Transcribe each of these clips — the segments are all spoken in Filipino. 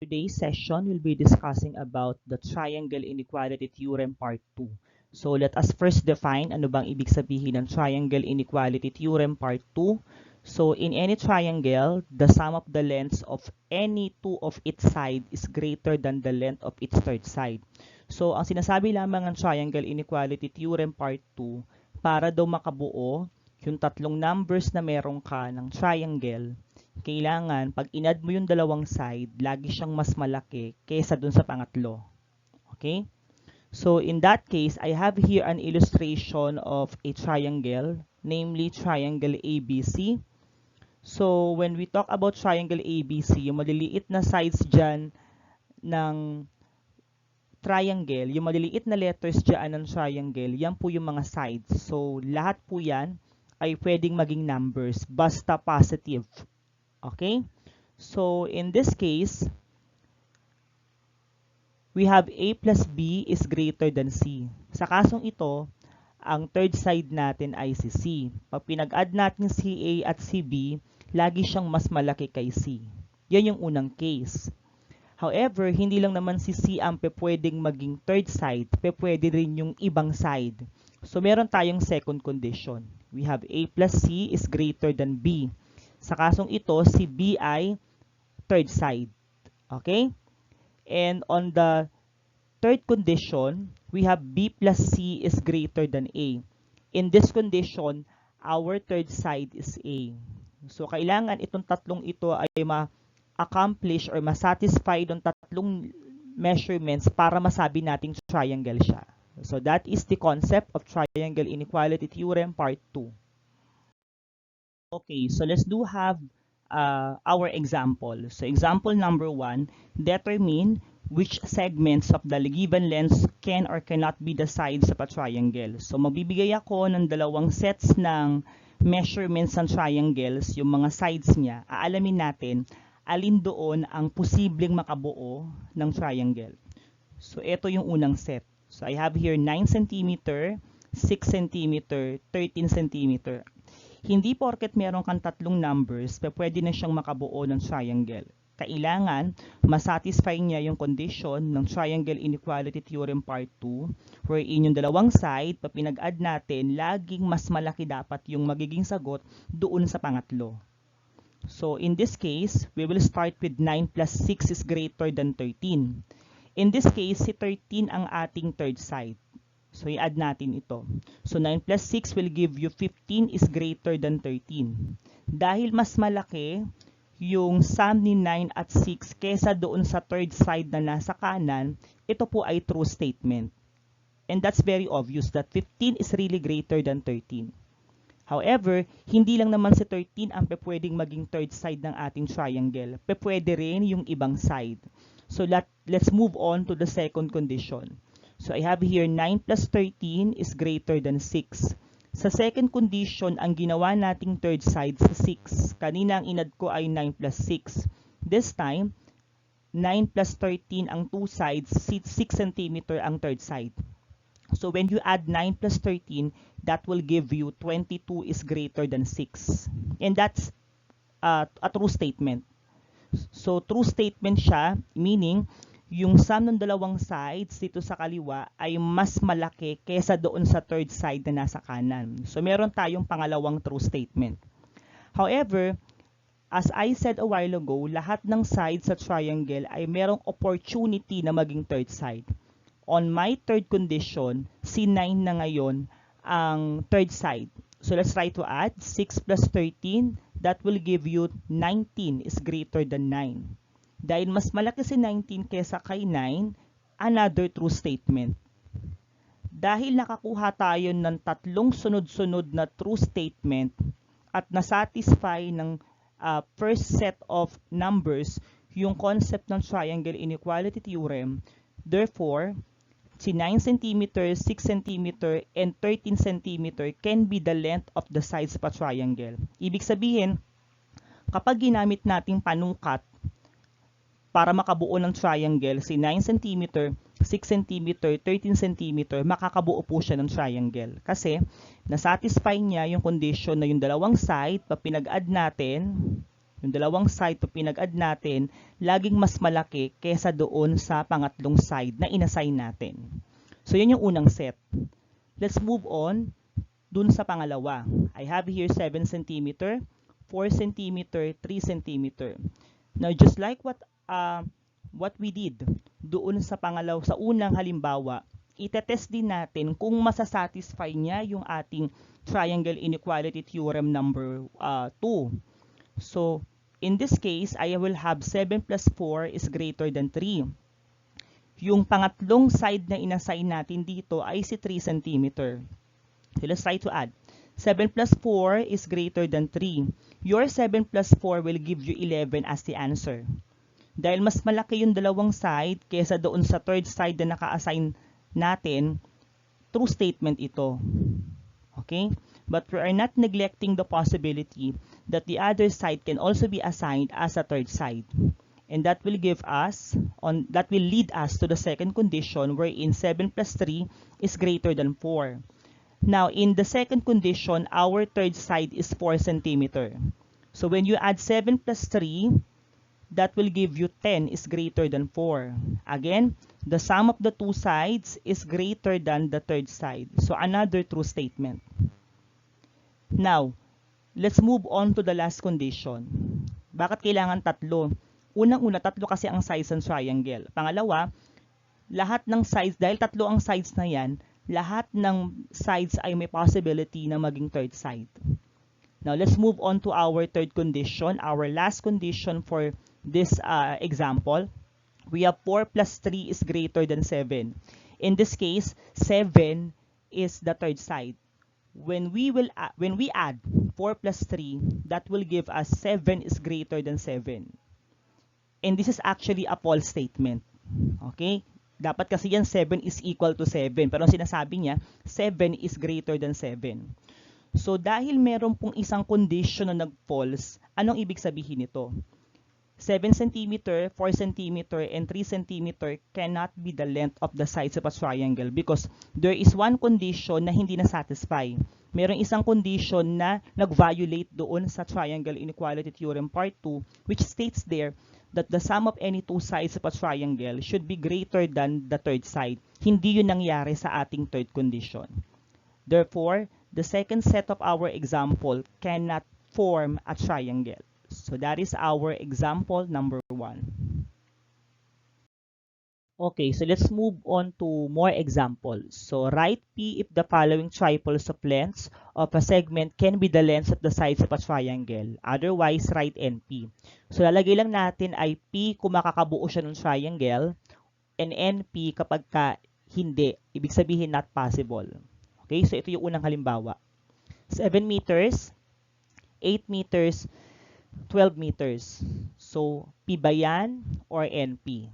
Today's session will be discussing about the triangle inequality theorem part 2. So let us first define ano bang ibig sabihin ng triangle inequality theorem part 2. So in any triangle, the sum of the lengths of any two of its side is greater than the length of its third side. So ang sinasabi lamang ng triangle inequality theorem part 2, para daw makabuo yung tatlong numbers na meron ka ng triangle, kailangan pag in-add mo yung dalawang side, lagi siyang mas malaki kaysa dun sa pangatlo. Okay? So in that case, I have here an illustration of a triangle, namely triangle ABC. So when we talk about triangle ABC, yung maliliit na sides dyan ng triangle, yung maliliit na letters dyan ng triangle, yan po yung mga sides. So lahat po yan ay pwedeng maging numbers, basta positive. Okay? So, in this case, we have A plus B is greater than C. Sa kasong ito, ang third side natin ay si C. Pag pinag-add natin si A at si B, lagi siyang mas malaki kay C. Yan yung unang case. However, hindi lang naman si C ang pwedeng maging third side, pwede rin yung ibang side. So, meron tayong second condition. We have A plus C is greater than B. Sa kasong ito, si B ay third side. Okay? And on the third condition, we have B plus C is greater than A. In this condition, our third side is A. So, kailangan itong tatlong ito ay ma-accomplish or ma-satisfy itong tatlong measurements para masabi nating triangle siya. So, that is the concept of triangle inequality theorem part 2. Okay, so let's do have our example. So example number 1, determine which segments of the given lengths can or cannot be the sides of a triangle. So magbibigay ako ng dalawang sets ng measurements ng triangles, yung mga sides niya. Aalamin natin alin doon ang posibleng makabuo ng triangle. So ito yung unang set. So I have here 9 cm, 6 cm, 13 cm. Hindi porket meron kang tatlong numbers, pwede na siyang makabuo ng triangle. Kailangan masatisfy niya yung condition ng triangle inequality theorem part 2, wherein yung dalawang side, pag pinag-add natin, laging mas malaki dapat yung magiging sagot doon sa pangatlo. So in this case, we will start with 9 plus 6 is greater than 13. In this case, si 13 ang ating third side. So, i-add natin ito. So, 9 plus 6 will give you 15 is greater than 13. Dahil mas malaki yung sum ni 9 at 6 kesa doon sa third side na nasa kanan, ito po ay true statement. And that's very obvious that 15 is really greater than 13. However, hindi lang naman si 13 ang pwedeng maging third side ng ating triangle. Pwede rin yung ibang side. So, let's move on to the second condition. So I have here 9 plus 13 is greater than 6. Sa second condition, ang ginawa nating third side sa 6. Kanina ang inad ko ay 9 plus 6. This time, 9 plus 13 ang two sides, 6 cm ang third side. So when you add 9 plus 13, that will give you 22 is greater than 6. And that's a true statement. So true statement siya, meaning yung sum ng dalawang sides dito sa kaliwa ay mas malaki kesa doon sa third side na nasa kanan. So meron tayong pangalawang true statement. However, as I said a while ago, lahat ng sides sa triangle ay merong opportunity na maging third side. On my third condition, si 9 na ngayon ang third side. So let's try to add 6 plus 13. That will give you 19 is greater than 9. Dahil mas malaki si 19 kesa kay 9, another true statement. Dahil nakakuha tayo ng tatlong sunod-sunod na true statement at nasatisfy ng first set of numbers yung concept ng triangle inequality theorem, therefore, si 9 cm, 6 cm, and 13 cm can be the length of the sides of a triangle. Ibig sabihin, kapag ginamit nating panukat para makabuo ng triangle, si 9 cm, 6 cm, 13 cm, makakabuo po siya ng triangle. Kasi, nasatisfy niya yung condition na yung dalawang side, pag pinag-add natin, Yung dalawang side to pinag-add natin, laging mas malaki kesa doon sa pangatlong side na inassign natin. So, yun yung unang set. Let's move on dun sa pangalawa. I have here 7 cm, 4 cm, 3 cm. Now, just like what we did doon sa sa unang halimbawa, itetest din natin kung masasatisfy niya yung ating triangle inequality theorem number 2. So, in this case, I will have 7 plus 4 is greater than 3. Yung pangatlong side na inassign natin dito ay si 3 cm. So, let's try to add. 7 plus 4 is greater than 3. Your 7 plus 4 will give you 11 as the answer. Dahil mas malaki yung dalawang side kesa doon sa third side na naka-assign natin, true statement ito. Okay? But we are not neglecting the possibility that the other side can also be assigned as a third side. And that will lead us to the second condition wherein 7 plus 3 is greater than 4. Now, in the second condition, our third side is 4 cm. So when you add 7 plus 3, that will give you 10 is greater than 4. Again, the sum of the two sides is greater than the third side. So another true statement. Now, let's move on to the last condition. Bakit kailangan tatlo? Unang-una, tatlo kasi ang sides ng triangle. Pangalawa, lahat ng sides, dahil tatlo ang sides na yan, lahat ng sides ay may possibility na maging third side. Now, let's move on to our third condition, our last condition for this example. We have 4 plus 3 is greater than 7. In this case, 7 is the third side. When we add 4 plus 3, that will give us 7 is greater than 7. And this is actually a false statement. Okay? Dapat kasi yan 7 is equal to 7. Pero ang sinasabi niya, 7 is greater than 7. So dahil meron pong isang condition na nag-false, anong ibig sabihin nito? 7 cm, 4 cm, and 3 cm cannot be the length of the sides of a triangle because there is one condition na hindi na-satisfy. Merong isang condition na nag-violate doon sa triangle inequality theorem part 2 which states there that the sum of any two sides of a triangle should be greater than the third side. Hindi yun nangyari sa ating third condition. Therefore, the second set of our example cannot form a triangle. So that is our example number 1. Okay, so let's move on to more examples. So write P if the following triples of lengths of a segment can be the lengths of the sides of a triangle. Otherwise, write NP. So lalagay lang natin ay P kung makakabuo siya ng triangle and NP kapag hindi. Ibig sabihin not possible. Okay, so ito yung unang halimbawa. 7 meters, 8 meters, 12 meters. So, P ba yan or NP?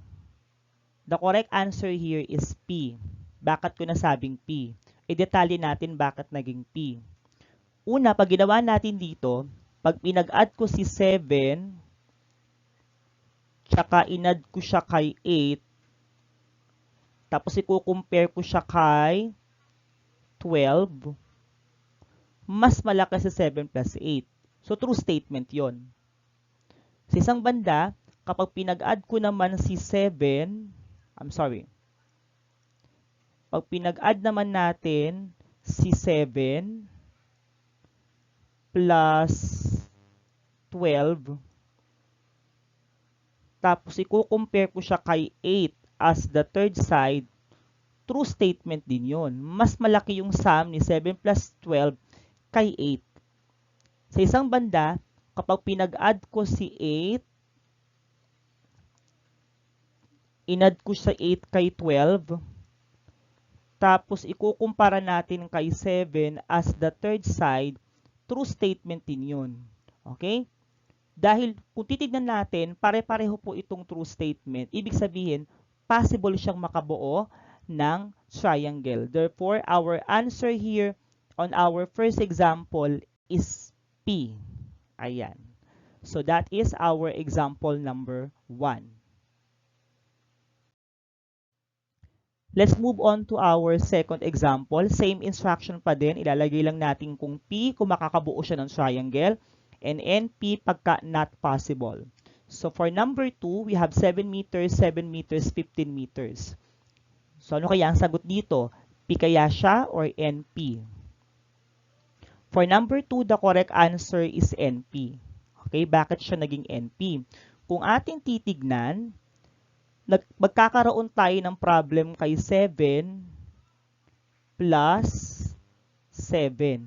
The correct answer here is P. Bakit ko nasabing P? I-detalye natin bakit naging P. Una, pag ginawa natin dito, pag pinag-add ko si 7, tsaka in-add ko siya kay 8, tapos i-compare ko siya kay 12, mas malaki sa 7 plus 8. So, true statement yon. Sa isang banda, kapag pinag-add ko naman si 7, pag pinag-add naman natin si 7 plus 12, tapos i-compare ko siya kay 8 as the third side, true statement din yon. Mas malaki yung sum ni 7 plus 12 kay 8. Sa isang banda, kapag pinag-add ko si 8, in-add ko sa 8 kay 12, tapos ikukumpara natin kay 7 as the third side, true statement din yun. Okay? Dahil kung titignan natin, pare-pareho po itong true statement. Ibig sabihin, possible siyang makabuo ng triangle. Therefore, our answer here on our first example is P. Ayan. So that is our example number 1. Let's move on to our second example. Same instruction pa din. Ilalagay lang natin kung P, kung makakabuo siya ng triangle. and NP pagka not possible. So for number 2, we have 7 meters, 7 meters, 15 meters. So ano kaya ang sagot dito? P kaya siya or NP? For number 2, the correct answer is NP. Okay, bakit siya naging NP? Kung ating titignan, magkakaroon tayo ng problem kay 7 plus 7.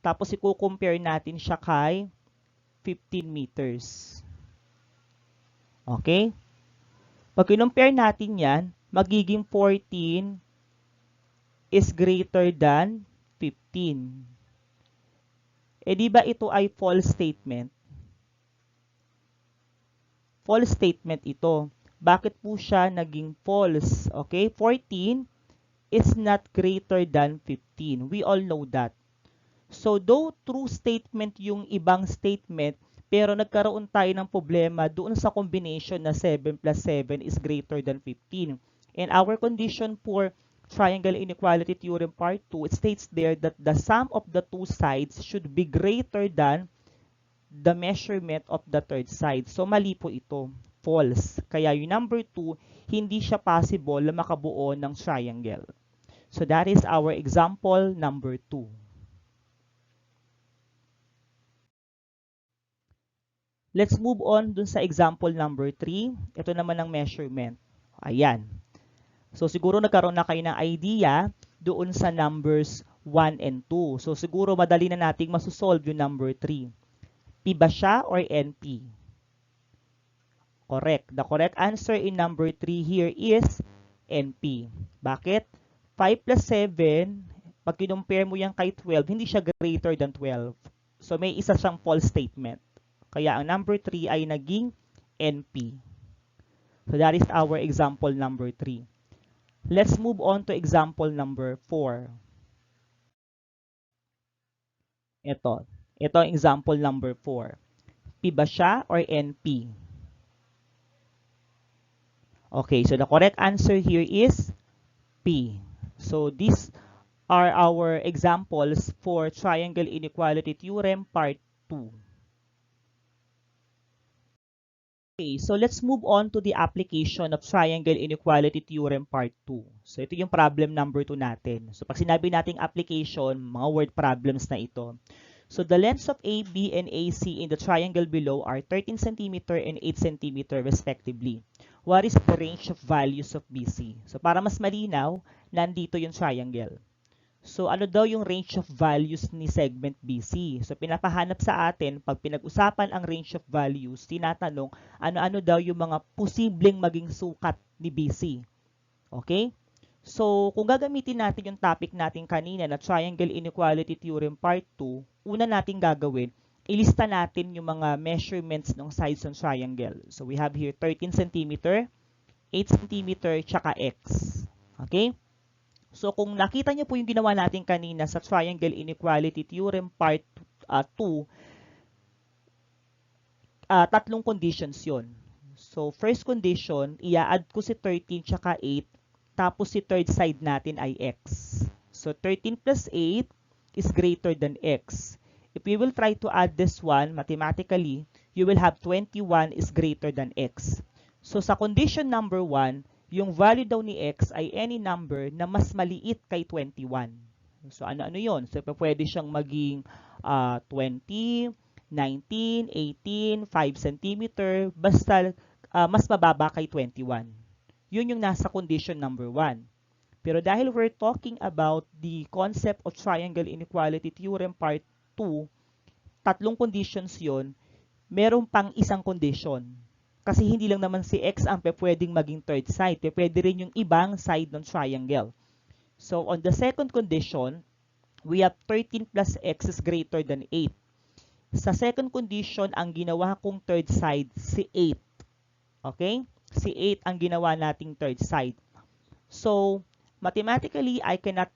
Tapos i-compare natin siya kay 15 meters. Okay? Pag i-compare natin yan, magiging 14 is greater than 15. Eh di ba ito ay false statement? False statement ito. Bakit po siya naging false? Okay? 14 is not greater than 15. We all know that. So, though true statement yung ibang statement, pero nagkaroon tayo ng problema doon sa combination na 7 plus 7 is greater than 15. And our condition for triangle inequality theorem part 2, it states there that the sum of the two sides should be greater than the measurement of the third side. So, mali po ito. False. Kaya yung number 2, hindi siya possible na makabuo ng triangle. So, that is our example number 2. Let's move on dun sa example number 3. Ito naman ang measurement. Ayan. So, siguro nagkaroon na kayo ng idea doon sa numbers 1 and 2. So, siguro madali na nating masosolve yung number 3. P ba siya or NP? Correct. The correct answer in number 3 here is NP. Bakit? 5 plus 7, pag kinumpare mo yan kay 12, hindi siya greater than 12. So, may isa siyang false statement. Kaya ang number 3 ay naging NP. So that is our example number 3. Let's move on to example number 4. Ito ang example number 4. P ba siya or NP? Okay, so the correct answer here is P. So these are our examples for triangle inequality theorem part 2. Okay, so let's move on to the application of triangle inequality theorem part 2. So ito yung problem number 2 natin. So pag sinabi nating application, mga word problems na ito. So the lengths of AB and AC in the triangle below are 13 cm and 8 cm respectively. What is the range of values of BC? So para mas malinaw, nandito yung triangle. So, ano daw yung range of values ni segment BC? So, pinapahanap sa atin, pag pinag-usapan ang range of values, tinatanong, ano-ano daw yung mga posibleng maging sukat ni BC. Okay? So, kung gagamitin natin yung topic natin kanina na Triangle Inequality Theorem Part 2, una natin gagawin, ilista natin yung mga measurements ng sides ng triangle. So, we have here 13 cm, 8 cm, tsaka x. Okay? So, kung nakita niyo po yung ginawa natin kanina sa Triangle Inequality Theorem Part 2, tatlong conditions yon. So, first condition, i-add ko si 13 tsaka 8, tapos si third side natin ay x. So, 13 plus 8 is greater than x. If we will try to add this one mathematically, you will have 21 is greater than x. So, sa condition number 1, yung value daw ni x ay any number na mas maliit kay 21. So, ano-ano yun? So, pwede siyang maging 20, 19, 18, 5 cm, basta mas mababa kay 21. Yun yung nasa condition number 1. Pero dahil we're talking about the concept of triangle inequality theorem part 2, tatlong conditions yun, meron pang isang condition. Kasi hindi lang naman si x ang pwedeng maging third side. Pwede rin yung ibang side ng triangle. So, on the second condition, we have 13 plus x is greater than 8. Sa second condition, ang ginawa kong third side, si 8. Okay? Si 8 ang ginawa nating third side. So, mathematically,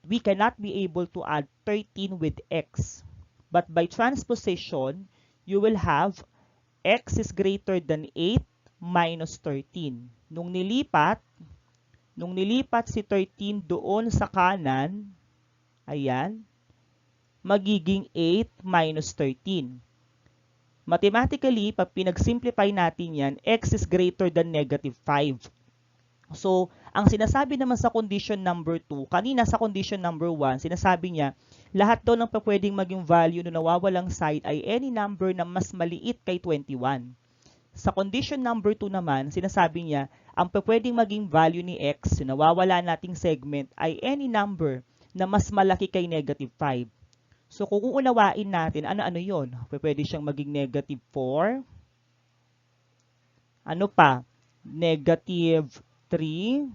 we cannot be able to add 13 with x. But by transposition, you will have x is greater than 8 minus 13. Nung nilipat si 13 doon sa kanan, ayan, magiging 8 minus 13. Mathematically, pag pinag-simplify natin yan, x is greater than negative 5. So, ang sinasabi naman sa condition number 2, kanina sa condition number 1, sinasabi niya, lahat daw ng pwedeng maging value na nawawalang side ay any number na mas maliit kay 21. Sa condition number 2 naman, sinasabi niya, ang pwedeng maging value ni x, na nawawala nating segment, ay any number na mas malaki kay negative 5. So, kung uunawain natin, ano-ano yun? Pwede siyang maging negative 4. Ano pa? Negative 3.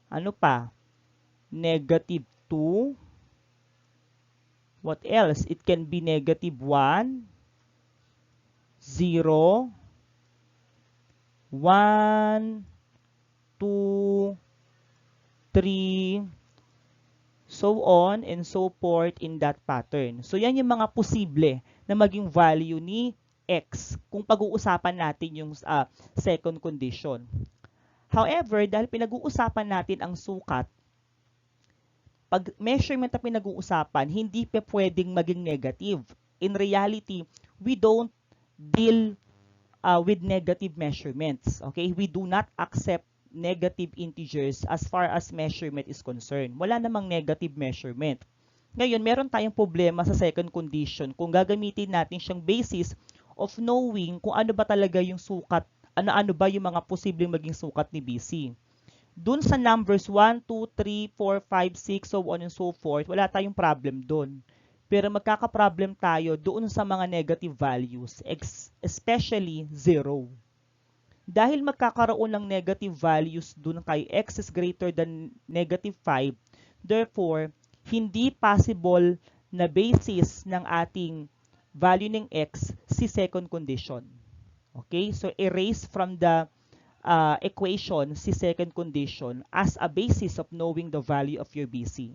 Ano pa? Negative 2. What else? It can be negative 1, 0, 1, 2, 3, so on and so forth in that pattern. So, yan yung mga posible na maging value ni x kung pag-uusapan natin yung second condition. However, dahil pinag-uusapan natin ang sukat, pag measurement na pinag-uusapan, hindi pa pwedeng maging negative. In reality, we don't deal with negative measurements. Okay? We do not accept negative integers as far as measurement is concerned. Wala namang negative measurement. Ngayon, meron tayong problema sa second condition kung gagamitin natin siyang basis of knowing kung ano ba talaga yung sukat, ano ba yung mga posibleng maging sukat ni BC. Dun sa numbers 1, 2, 3, 4, 5, 6, so on and so forth, wala tayong problem dun. Pero magkaka-problem tayo doon sa mga negative values, especially 0. Dahil magkakaroon ng negative values dun kay x is greater than negative 5, therefore, hindi possible na basis ng ating value ng x si second condition. Okay? So, erase from the equation si second condition as a basis of knowing the value of your BC.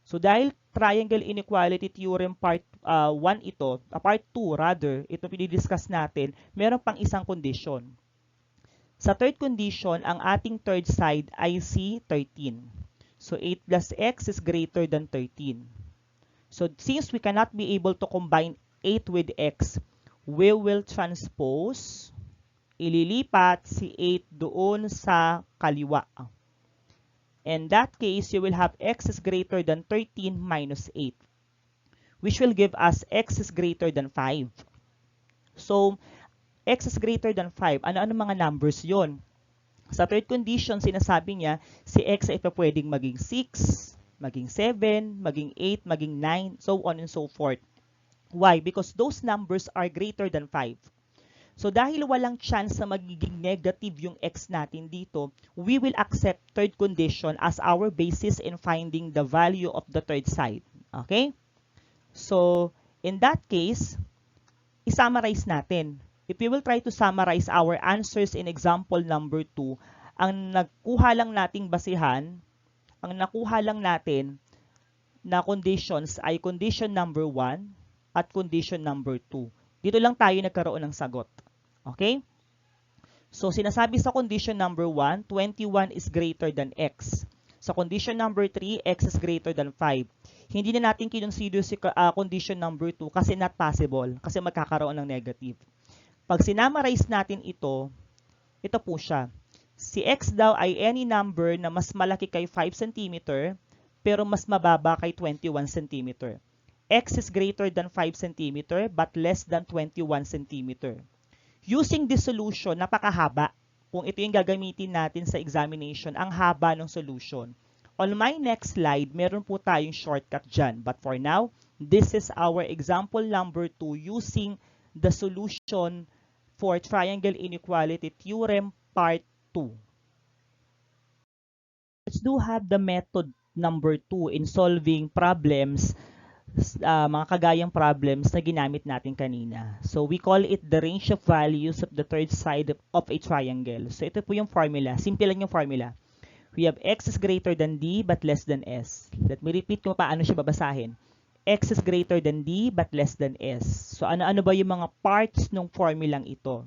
So, dahil triangle inequality theorem part 1 ito, part 2 rather, ito pinidiscuss natin, meron pang isang condition. Sa third condition, ang ating third side ay si 13. So, 8 plus x is greater than 13. So, since we cannot be able to combine 8 with x, we will transpose, ililipat si 8 doon sa kaliwa. In that case, you will have x is greater than 13 minus 8, which will give us x is greater than 5. So, x is greater than 5. Ano-ano mga numbers yon? Sa third condition, sinasabi niya, si x ay pwedeng maging 6, maging 7, maging 8, maging 9, so on and so forth. Why? Because those numbers are greater than 5. So, dahil walang chance na magiging negative yung x natin dito, we will accept third condition as our basis in finding the value of the third side. Okay? So, in that case, i-summarize natin. If we will try to summarize our answers in example number 2, ang nakuha lang nating basihan, ang nakuha lang natin na conditions ay condition number 1 at condition number 2. Dito lang tayo nagkaroon ng sagot. Okay? So, sinasabi sa condition number 1, 21 is greater than x. Sa condition number 3, x is greater than 5. Hindi na natin kinonsider si condition number 2 kasi not possible, kasi magkakaroon ng negative. Pag sinamarize natin ito po siya. Si x daw ay any number na mas malaki kay 5 cm, pero mas mababa kay 21 cm. X is greater than 5 cm, but less than 21 cm. Using this solution, napakahaba. Kung ito yung gagamitin natin sa examination, ang haba ng solution. On my next slide, meron po tayong shortcut dyan. But for now, this is our example number 2 using the solution for triangle inequality theorem part 2. Let's do have the method number 2 in solving problems, mga kagayang problems na ginamit natin kanina. So, we call it the range of values of the third side of a triangle. So, ito po yung formula. Simple lang yung formula. We have x is greater than d but less than s. Let me repeat kung paano siya babasahin. X is greater than d but less than s. So, ano-ano ba yung mga parts ng formulang ito?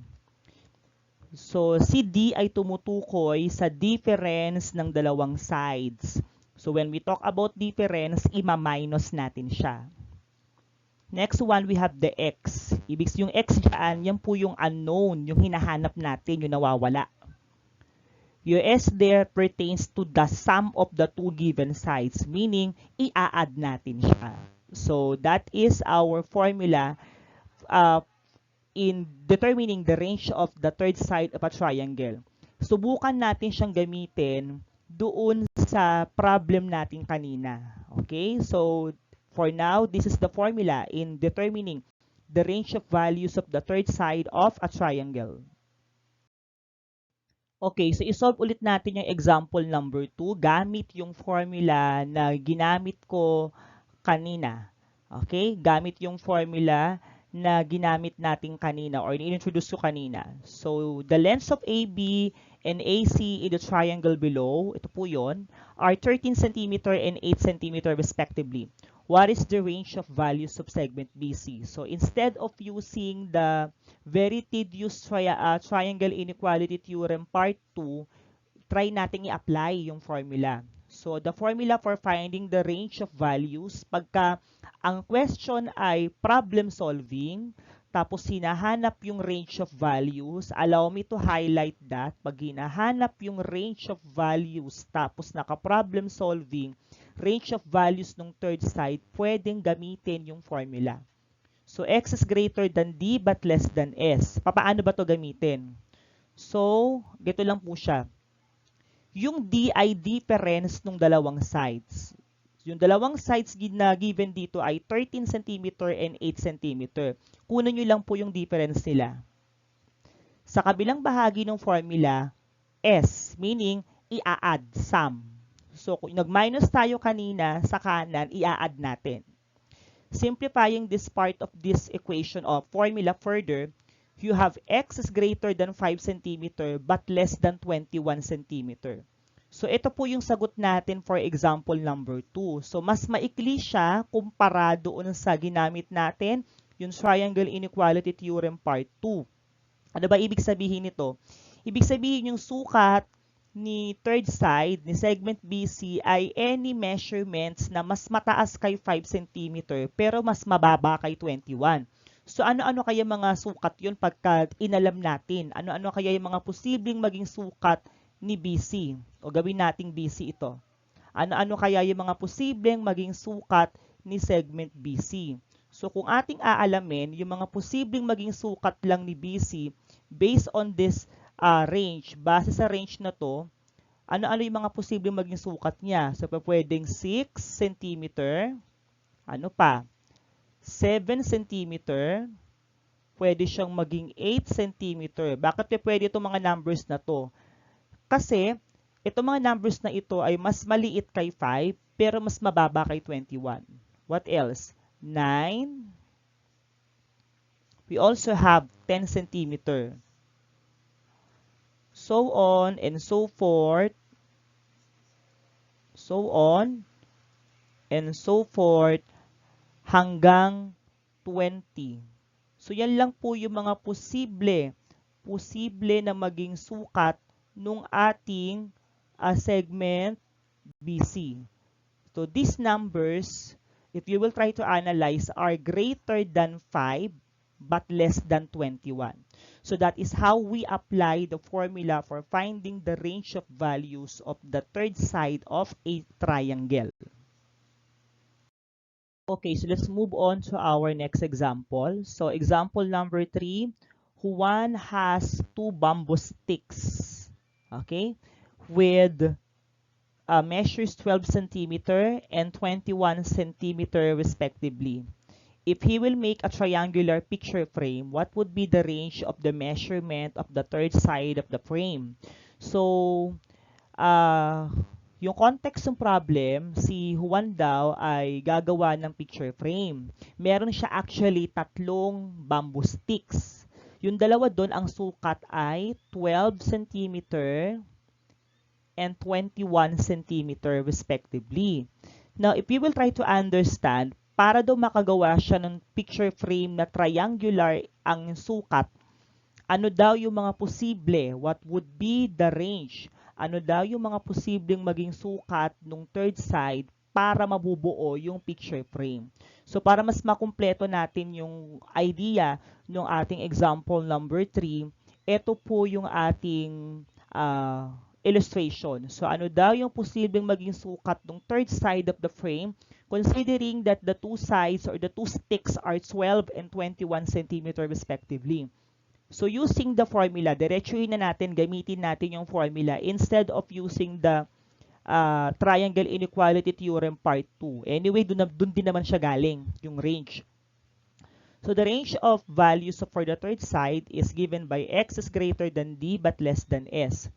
So, si d ay tumutukoy sa difference ng dalawang sides. So when we talk about difference, ima-minus natin siya. Next one, we have the x. Ibig yung x dyan, yan po yung unknown, yung hinahanap natin, yung nawawala. Yung s there pertains to the sum of the two given sides, meaning i-add natin siya. So that is our formula in determining the range of the third side of a triangle. Subukan natin siyang gamitin doon sa problem natin kanina. Okay? So, for now, this is the formula in determining the range of values of the third side of a triangle. Okay, so isolve ulit natin yung example number 2 gamit yung formula na ginamit ko kanina. Okay? Gamit yung formula na ginamit natin kanina or in-introduce ko kanina. So, the lengths of AB and AC in the triangle below, ito po yun, are 13 cm and 8 cm respectively. What is the range of values of segment BC? So, instead of using the very tedious triangle inequality theorem part 2, try nating i-apply yung formula. So, the formula for finding the range of values, pagka ang question ay problem solving, tapos hinahanap yung range of values, allow me to highlight that. Pag hinahanap yung range of values, tapos naka-problem solving, range of values ng third side, pwedeng gamitin yung formula. So, x is greater than d but less than s. Paano ba to gamitin? So, dito lang po siya. Yung d ay difference ng dalawang sides. Yung dalawang sides na given dito ay 13 cm and 8 cm. Kunan nyo lang po yung difference nila. Sa kabilang bahagi ng formula, s, meaning i-add, sum. So, kung nag-minus tayo kanina sa kanan, i-add natin. Simplifying this part of this equation of formula further, you have x is greater than 5 cm but less than 21 cm. So, ito po yung sagot natin for example number 2. So, mas maikli siya kumpara doon sa ginamit natin, yung triangle inequality theorem part 2. Ano ba ibig sabihin nito? Ibig sabihin yung sukat ni third side, ni segment BC ay any measurements na mas mataas kay 5 cm pero mas mababa kay 21. So, ano-ano kaya mga sukat yun pagka inalam natin? Ano-ano kaya yung mga posibleng maging sukat ni BC? O gawin nating BC ito. Ano-ano kaya yung mga posibleng maging sukat ni segment BC? So, kung ating aalamin, yung mga posibleng maging sukat lang ni BC based on this range, base sa range na to, ano-ano yung mga posibleng maging sukat niya? So, pwedeng 6 cm, ano pa? 7 cm, pwede siyang maging 8 cm. Bakit pwede itong mga numbers na to? Kasi, itong mga numbers na ito ay mas maliit kay 5, pero mas mababa kay 21. What else? 9. We also have 10 cm. So on and so forth. So on and so forth hanggang 20. So yan lang po yung mga posible na maging sukat nung ating segment BC. So these numbers, if you will try to analyze, are greater than 5 but less than 21. So that is how we apply the formula for finding the range of values of the third side of a triangle. Okay, so let's move on to our next example. So example number 3, Juan has 2 bamboo sticks, okay, with measures 12 cm and 21 cm respectively. If he will make a triangular picture frame, what would be the range of the measurement of the third side of the frame? So, yung context ng problem, si Juan daw ay gagawa ng picture frame. Meron siya actually 3 bamboo sticks. Yung dalawa doon, ang sukat ay 12 cm and 21 cm respectively. Now, if you will try to understand, para daw makagawa siya ng picture frame na triangular ang sukat, ano daw yung mga posible? What would be the range ano daw yung mga posibleng maging sukat ng third side para mabubuo yung picture frame. So para mas makumpleto natin yung idea ng ating example number 3, ito po yung ating illustration. So ano daw yung posibleng maging sukat ng third side of the frame considering that the two sides or the two sticks are 12 and 21 cm respectively. So using the formula, diretsuhin na natin, gamitin natin yung formula instead of using the triangle inequality theorem part 2. Anyway, dun din naman siya galing, yung range. So the range of values for the third side is given by x is greater than d but less than s.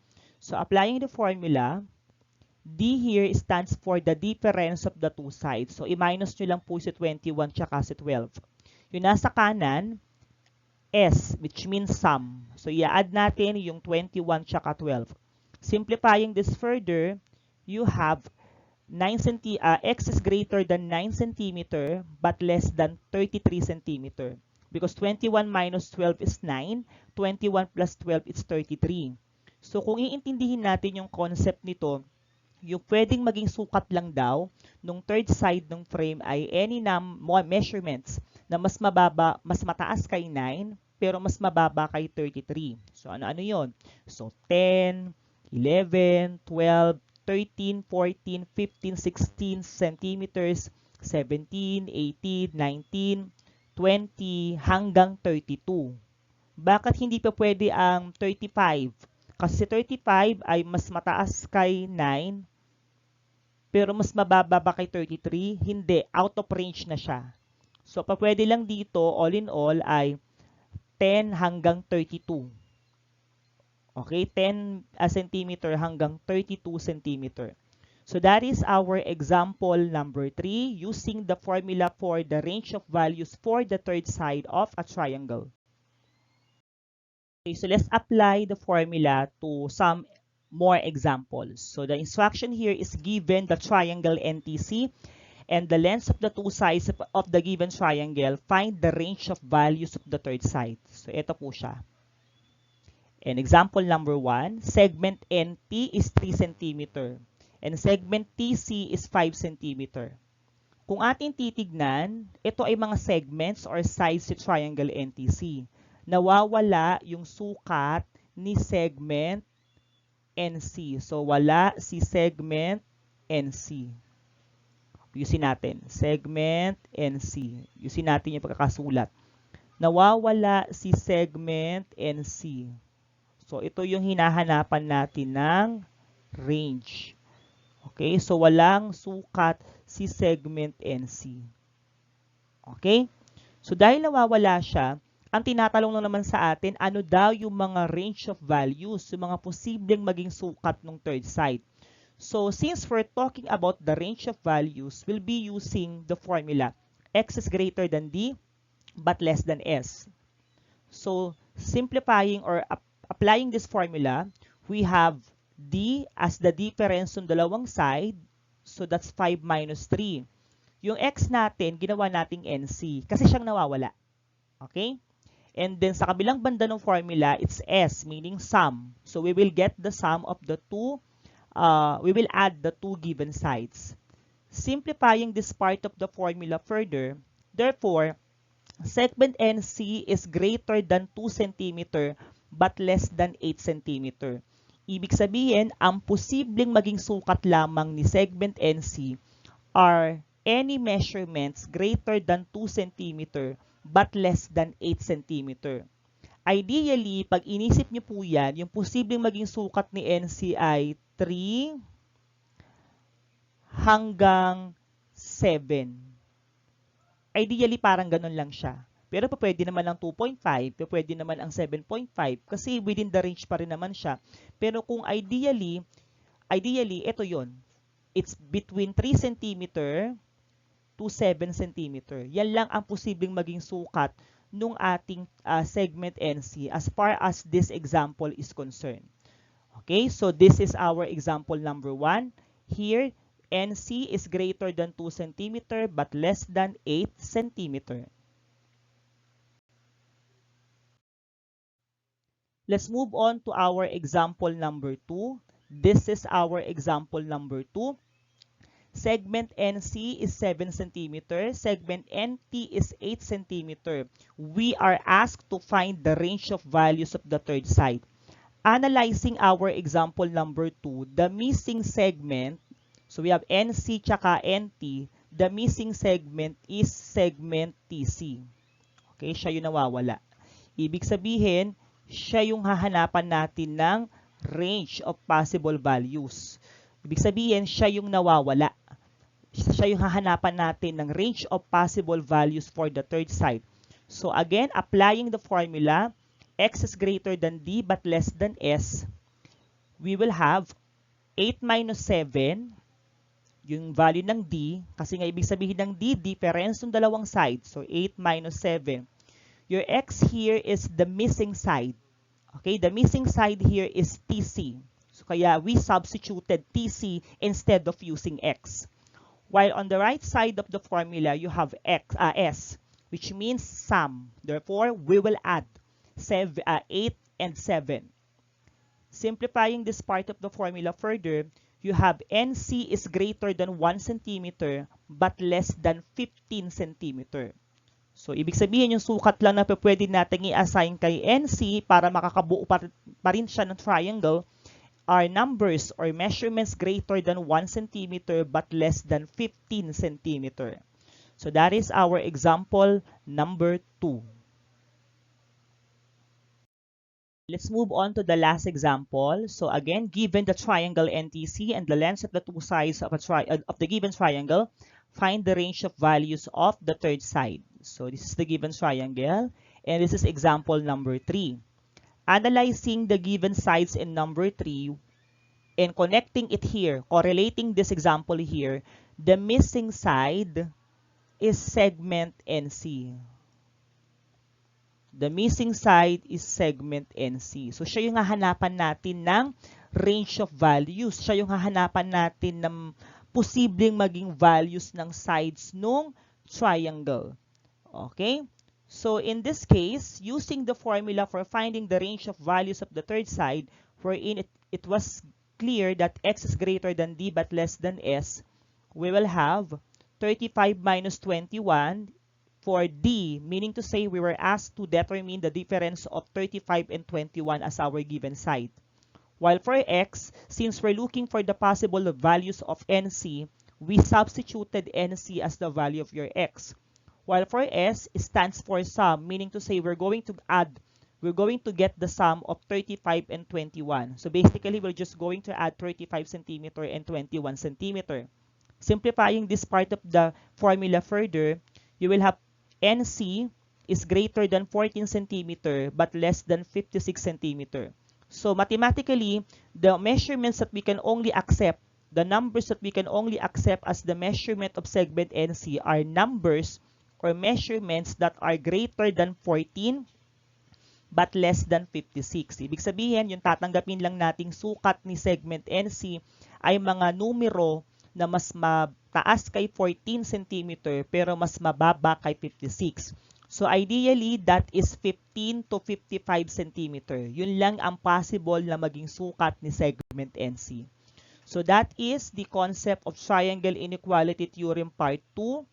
So applying the formula, d here stands for the difference of the two sides. So i-minus nyo lang po si 21 tsaka si 12. Yung nasa kanan, s, which means sum. So i-add natin yung 21 tsaka 12. Simplifying this further, you have x is greater than 9 cm but less than 33 cm. Because 21 minus 12 is 9, 21 plus 12 is 33. So kung iintindihin natin yung concept nito, yung pwedeng maging sukat lang daw nung third side ng frame ay any measurements na mas mababa, mas mataas kay 9 pero mas mababa kay 33. So ano-ano yon? So 10, 11, 12, 13, 14, 15, 16 centimeters, 17, 18, 19, 20, hanggang 32. Bakit hindi pa pwede ang 35? Kasi 35 ay mas mataas kay 9, pero mas mababa ba kay 33? Hindi, out of range na siya. So, pwede lang dito, all in all, ay 10 hanggang 32. Okay, 10 cm hanggang 32 cm. So that is our example number 3 using the formula for the range of values for the third side of a triangle. Okay, so let's apply the formula to some more examples. So the instruction here is given the triangle NTC and the lengths of the two sides of the given triangle. Find the range of values of the third side. So ito po siya. And example number 1, segment NT is 3 cm and segment TC is 5 cm. Kung ating titignan, ito ay mga segments or sides sa triangle NTC. Nawawala yung sukat ni segment NC. So wala si segment NC. Yusin natin, segment NC. Yusin natin yung pagkakasulat. Nawawala si segment NC. So, ito yung hinahanapan natin ng range. Okay? So, walang sukat si segment NC. Okay? So, dahil nawawala siya, ang tinatalong lang naman sa atin, ano daw yung mga range of values, yung mga posibleng maging sukat ng third side. So, since we're talking about the range of values, we'll be using the formula x is greater than d but less than s. So, simplifying or applying this formula, we have d as the difference ng dalawang side. So, that's 5 minus 3. Yung x natin, ginawa nating NC kasi siyang nawawala. Okay? And then, sa kabilang banda ng formula, it's s, meaning sum. So, we will get the sum of the two, we will add the two given sides. Simplifying this part of the formula further, therefore, segment NC is greater than 2 cm but less than 8 cm. Ibig sabihin, ang posibleng maging sukat lamang ni segment NC are any measurements greater than 2 cm but less than 8 cm. Ideally, pag inisip niyo po yan, yung posibleng maging sukat ni NC ay 3 hanggang 7. Ideally, parang ganun lang siya. Pero pwede naman ang 2.5, pwede naman ang 7.5 kasi within the range pa rin naman siya. Pero kung ideally, ito yon. It's between 3 cm to 7 cm. Yan lang ang posibleng maging sukat nung ating segment NC as far as this example is concerned. Okay, so this is our example number 1. Here, NC is greater than 2 cm but less than 8 cm. Let's move on to our example number 2. This is our example number 2. Segment NC is 7 cm. Segment NT is 8 cm. We are asked to find the range of values of the third side. Analyzing our example number 2, the missing segment, so we have NC tsaka NT, the missing segment is segment TC. Okay, siya yung nawawala. Ibig sabihin, siya yung hahanapan natin ng range of possible values. Ibig sabihin, siya yung nawawala. Siya yung hahanapan natin ng range of possible values for the third side. So again, applying the formula, x is greater than d but less than s, we will have 8 minus 7, yung value ng d, kasi nga ibig sabihin ng d, difference ng dalawang sides. So 8 minus 7. Your x here is the missing side. Okay, the missing side here is TC. So kaya we substituted TC instead of using x. While on the right side of the formula, you have s, which means sum. Therefore, we will add 8 and 7. Simplifying this part of the formula further, you have NC is greater than 1 cm but less than 15 cm. So, ibig sabihin yung sukat lang na pwede natin i-assign kay NC para makakabuo pa rin siya ng triangle are numbers or measurements greater than 1 cm but less than 15 cm. So, that is our example number 2. Let's move on to the last example. So again, given the triangle NTC and the lengths of the two sides of the given triangle, find the range of values of the third side. So this is the given triangle, and this is example number 3. Analyzing the given sides in number 3 and connecting it here, correlating this example here, the missing side is segment NC. The missing side is segment NC. So, siya yung hahanapan natin ng range of values. Siya yung hahanapan natin ng posibleng maging values ng sides ng triangle. Okay? So, in this case, using the formula for finding the range of values of the third side, wherein it was clear that x is greater than d but less than s, we will have 35 minus 21 for D, meaning to say we were asked to determine the difference of 35 and 21 as our given side. While for X, since we're looking for the possible values of NC, we substituted NC as the value of your X. While for S, it stands for sum, meaning to say we're going to get the sum of 35 and 21. So basically, we're just going to add 35 cm and 21 cm. Simplifying this part of the formula further, you will have NC is greater than 14 cm but less than 56 cm. So mathematically, the measurements that we can only accept, the numbers that we can only accept as the measurement of segment NC are numbers or measurements that are greater than 14 but less than 56. Ibig sabihin, yung tatanggapin lang nating sukat ni segment NC ay mga numero na mas mataas kay 14 cm pero mas mababa kay 56. So ideally, that is 15 to 55 cm. Yun lang ang possible na maging sukat ni segment NC. So that is the concept of triangle inequality theorem part 2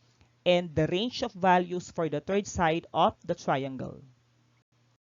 and the range of values for the third side of the triangle.